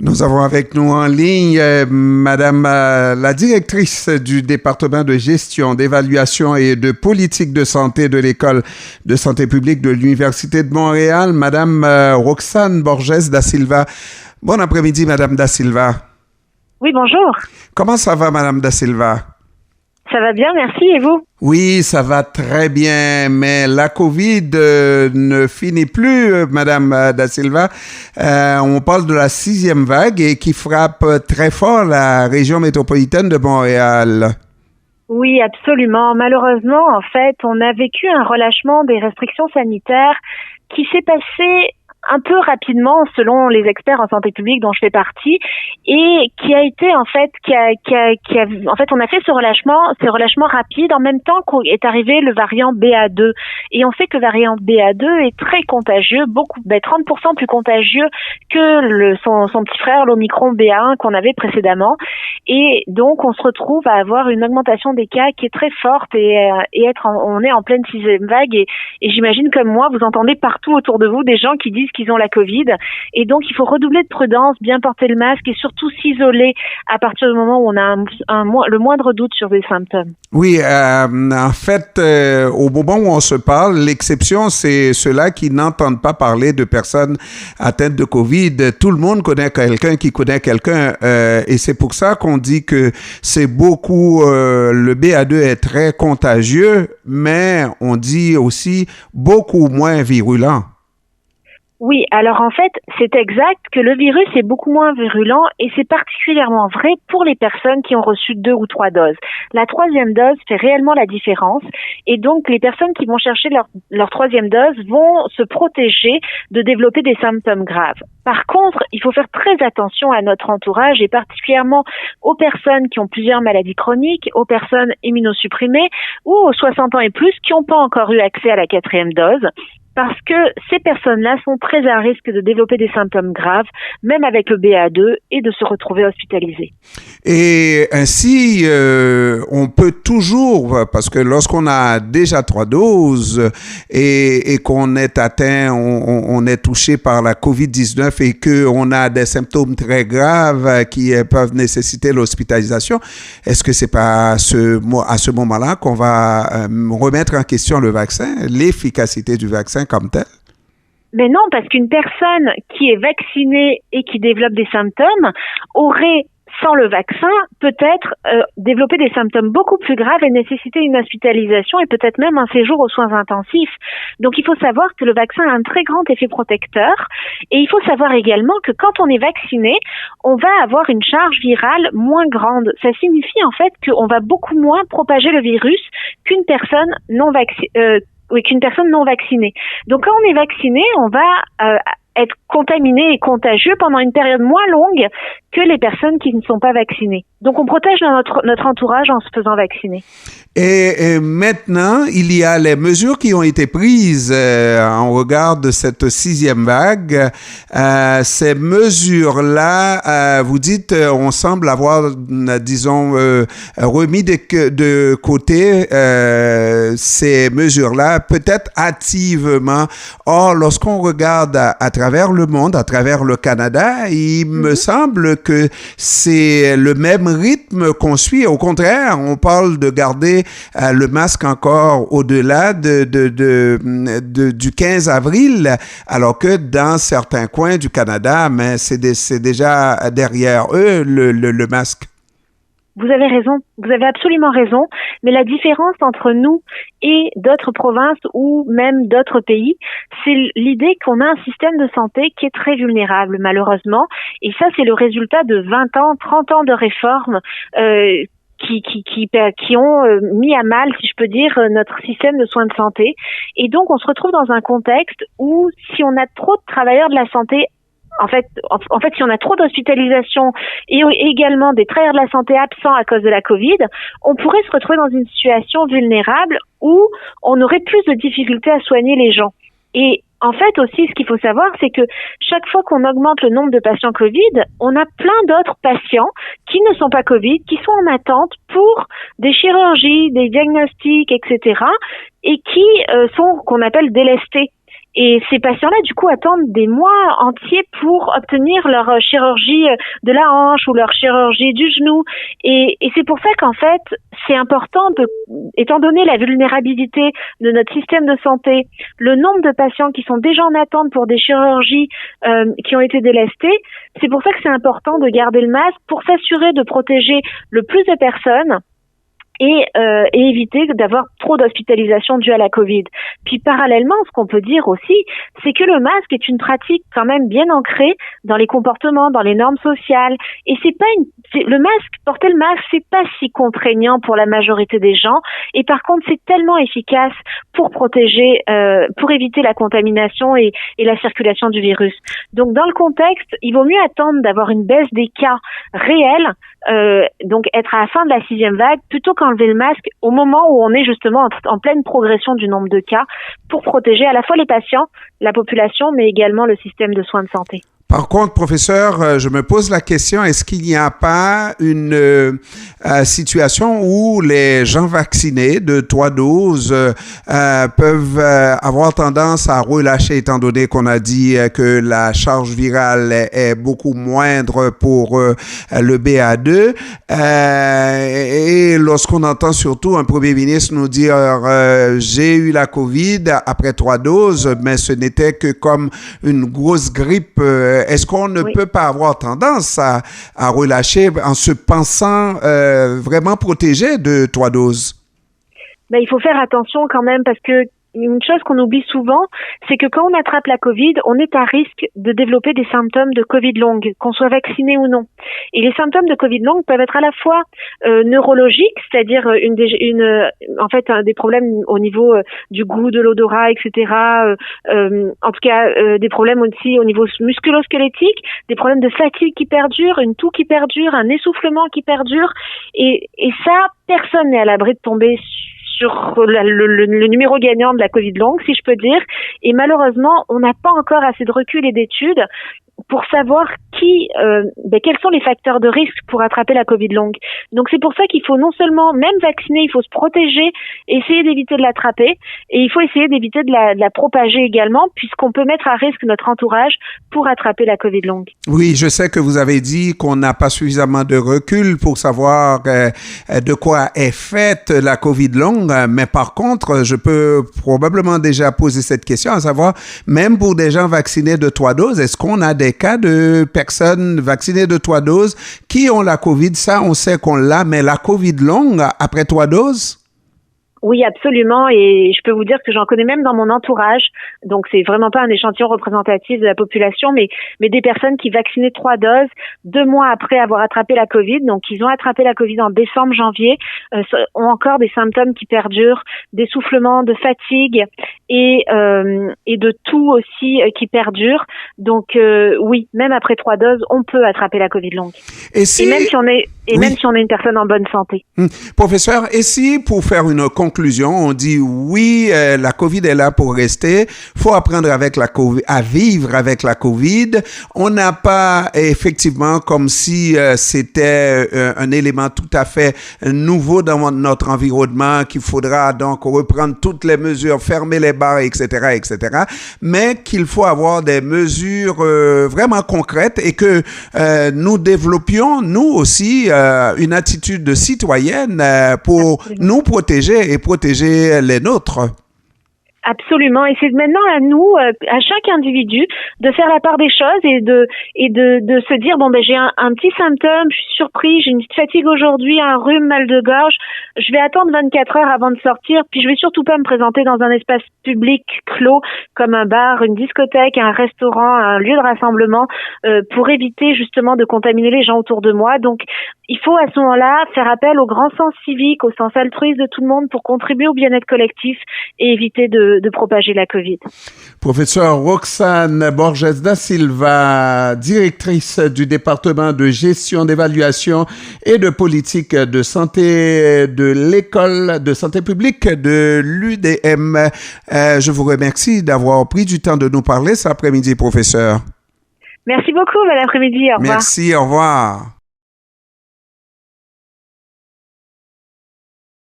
Nous avons avec nous en ligne Madame la directrice du département de gestion, d'évaluation et de politique de santé de l'École de santé publique de l'Université de Montréal, Madame Roxane Borges da Silva. Bon après-midi, Madame da Silva. Oui, bonjour. Comment ça va, Madame da Silva? Ça va bien, merci. Et vous? Oui, ça va très bien, mais la COVID ne finit plus, Madame da Silva. On parle de la 6e vague et qui frappe très fort la région métropolitaine de Montréal. Oui, absolument. Malheureusement, en fait, on a vécu un relâchement des restrictions sanitaires qui s'est passé un peu rapidement selon les experts en santé publique dont je fais partie et qui a été en fait on a fait ce relâchement rapide en même temps qu'est arrivé le variant BA2 et on sait que le variant BA2 est très contagieux, 30% plus contagieux que son petit frère l'Omicron BA1 qu'on avait précédemment et donc on se retrouve à avoir une augmentation des cas qui est très forte on est en pleine 6e vague et j'imagine comme moi vous entendez partout autour de vous des gens qui disent qu'ils ont la COVID et donc il faut redoubler de prudence, bien porter le masque et surtout s'isoler à partir du moment où on a le moindre doute sur des symptômes. Oui, en fait, au moment où on se parle, l'exception, c'est ceux-là qui n'entendent pas parler de personnes atteintes de COVID. Tout le monde connaît quelqu'un qui connaît quelqu'un et c'est pour ça qu'on dit que c'est beaucoup, le BA2 est très contagieux, mais on dit aussi beaucoup moins virulent. Oui, alors en fait, c'est exact que le virus est beaucoup moins virulent et c'est particulièrement vrai pour les personnes qui ont reçu 2 ou 3 doses. La 3e dose fait réellement la différence et donc les personnes qui vont chercher leur 3e dose vont se protéger de développer des symptômes graves. Par contre, il faut faire très attention à notre entourage et particulièrement aux personnes qui ont plusieurs maladies chroniques, aux personnes immunosupprimées ou aux 60 ans et plus qui n'ont pas encore eu accès à la 4e dose. Parce que ces personnes-là sont très à risque de développer des symptômes graves, même avec le BA2, et de se retrouver hospitalisés. Et ainsi, on peut toujours, parce que lorsqu'on a déjà 3 doses et qu'on est atteint, on est touché par la COVID-19 et qu'on a des symptômes très graves qui peuvent nécessiter l'hospitalisation, est-ce que c'est pas à ce moment-là qu'on va remettre en question le vaccin, l'efficacité du vaccin comme tel? Mais non, parce qu'une personne qui est vaccinée et qui développe des symptômes aurait, sans le vaccin, peut-être développé des symptômes beaucoup plus graves et nécessiter une hospitalisation et peut-être même un séjour aux soins intensifs. Donc il faut savoir que le vaccin a un très grand effet protecteur et il faut savoir également que quand on est vacciné, on va avoir une charge virale moins grande. Ça signifie en fait qu'on va beaucoup moins propager le virus qu'une personne non vaccinée. Donc quand on est vacciné, on va être contaminé et contagieux pendant une période moins longue que les personnes qui ne sont pas vaccinées. Donc on protège notre entourage en se faisant vacciner. Et maintenant, il y a les mesures qui ont été prises en regard de cette 6e vague. Ces mesures-là, vous dites, on semble avoir, disons, remis de côté ces mesures-là, peut-être hâtivement. Or, lorsqu'on regarde à travers le monde, à travers le Canada, il me semble que c'est le même rythme qu'on suit. Au contraire, on parle de garder le masque encore au-delà du 15 avril, alors que dans certains coins du Canada, mais c'est déjà derrière eux le masque. Vous avez raison, vous avez absolument raison, mais la différence entre nous et d'autres provinces ou même d'autres pays, c'est l'idée qu'on a un système de santé qui est très vulnérable malheureusement, et ça c'est le résultat de 20 ans, 30 ans de réformes qui ont mis à mal, si je peux dire, notre système de soins de santé. Et donc on se retrouve dans un contexte où si on a trop de travailleurs de la santé, en fait, si on a trop d'hospitalisations et également des travailleurs de la santé absents à cause de la Covid, on pourrait se retrouver dans une situation vulnérable où on aurait plus de difficultés à soigner les gens. Et en fait aussi, ce qu'il faut savoir, c'est que chaque fois qu'on augmente le nombre de patients Covid, on a plein d'autres patients qui ne sont pas Covid, qui sont en attente pour des chirurgies, des diagnostics, etc., et qui sont qu'on appelle délestés. Et ces patients-là, du coup, attendent des mois entiers pour obtenir leur chirurgie de la hanche ou leur chirurgie du genou. Et c'est pour ça qu'en fait, c'est important étant donné la vulnérabilité de notre système de santé, le nombre de patients qui sont déjà en attente pour des chirurgies qui ont été délestées, c'est pour ça que c'est important de garder le masque pour s'assurer de protéger le plus de personnes et éviter d'avoir trop d'hospitalisations dues à la Covid. Puis parallèlement, ce qu'on peut dire aussi, c'est que le masque est une pratique quand même bien ancrée dans les comportements, dans les normes sociales. Et porter le masque, c'est pas si contraignant pour la majorité des gens. Et par contre, c'est tellement efficace pour protéger, pour éviter la contamination et la circulation du virus. Donc dans le contexte, il vaut mieux attendre d'avoir une baisse des cas réels, donc être à la fin de la 6e vague, plutôt qu'enlever le masque au moment où on est justement en pleine progression du nombre de cas, pour protéger à la fois les patients, la population, mais également le système de soins de santé. Par contre, professeur, je me pose la question, est-ce qu'il n'y a pas une situation où les gens vaccinés de 3 doses peuvent avoir tendance à relâcher, étant donné qu'on a dit que la charge virale est beaucoup moindre pour le BA2, et lorsqu'on entend surtout un premier ministre nous dire j'ai eu la COVID après 3 doses, mais ce n'était que comme une grosse grippe. Est-ce qu'on ne peut pas avoir tendance à relâcher en se pensant vraiment protégé de 3 doses? Ben, il faut faire attention quand même parce que une chose qu'on oublie souvent, c'est que quand on attrape la Covid, on est à risque de développer des symptômes de Covid longue, qu'on soit vacciné ou non. Et les symptômes de Covid longue peuvent être à la fois neurologiques, c'est-à-dire des problèmes au niveau du goût, de l'odorat, etc. En tout cas, des problèmes aussi au niveau musculo-squelettique, des problèmes de fatigue qui perdurent, une toux qui perdure, un essoufflement qui perdure. Et ça, personne n'est à l'abri de tomber sur le numéro gagnant de la Covid longue, si je peux dire. Et malheureusement, on n'a pas encore assez de recul et d'études pour savoir quels sont les facteurs de risque pour attraper la Covid longue. Donc c'est pour ça qu'il faut non seulement, même vacciner, il faut se protéger, essayer d'éviter de l'attraper, et il faut essayer d'éviter de la propager également, puisqu'on peut mettre à risque notre entourage pour attraper la Covid longue. Oui, je sais que vous avez dit qu'on n'a pas suffisamment de recul pour savoir de quoi est faite la Covid longue, mais par contre, je peux probablement déjà poser cette question, à savoir, même pour des gens vaccinés de 3 doses, est-ce qu'on a des cas de personnes vaccinées de 3 doses qui ont la COVID? Ça, on sait qu'on l'a, mais la COVID longue après 3 doses? Oui, absolument. Et je peux vous dire que j'en connais même dans mon entourage. Donc, c'est vraiment pas un échantillon représentatif de la population, mais des personnes qui vaccinaient 3 doses 2 mois après avoir attrapé la Covid. Donc, ils ont attrapé la Covid en décembre, janvier, ont encore des symptômes qui perdurent, d'essoufflement, de fatigue et de toux aussi qui perdurent. Donc, oui, même après 3 doses, on peut attraper la Covid longue. Et même si on est une personne en bonne santé. Professeur, et si pour faire une conclusion, on dit oui, la COVID est là pour rester, faut apprendre à vivre avec la COVID. On n'a pas effectivement comme si c'était un élément tout à fait nouveau dans notre environnement, qu'il faudra donc reprendre toutes les mesures, fermer les bars, etc., etc., mais qu'il faut avoir des mesures vraiment concrètes et que nous développions, nous aussi, une attitude citoyenne pour nous protéger et protéger les nôtres. Absolument, et c'est maintenant à nous, à chaque individu, de faire la part des choses et de se dire j'ai un petit symptôme, je suis surpris, j'ai une petite fatigue aujourd'hui, un rhume, mal de gorge, je vais attendre 24 heures avant de sortir, puis je vais surtout pas me présenter dans un espace public clos comme un bar, une discothèque, un restaurant, un lieu de rassemblement, pour éviter justement de contaminer les gens autour de moi. Donc il faut à ce moment-là faire appel au grand sens civique, au sens altruiste de tout le monde pour contribuer au bien-être collectif et éviter de propager la COVID. Professeur Roxane Borges da Silva, directrice du département de gestion, d'évaluation et de politique de santé de l'école de santé publique de l'UDM. Je vous remercie d'avoir pris du temps de nous parler cet après-midi, professeur. Merci beaucoup, bon après-midi. Au revoir. Merci, au revoir.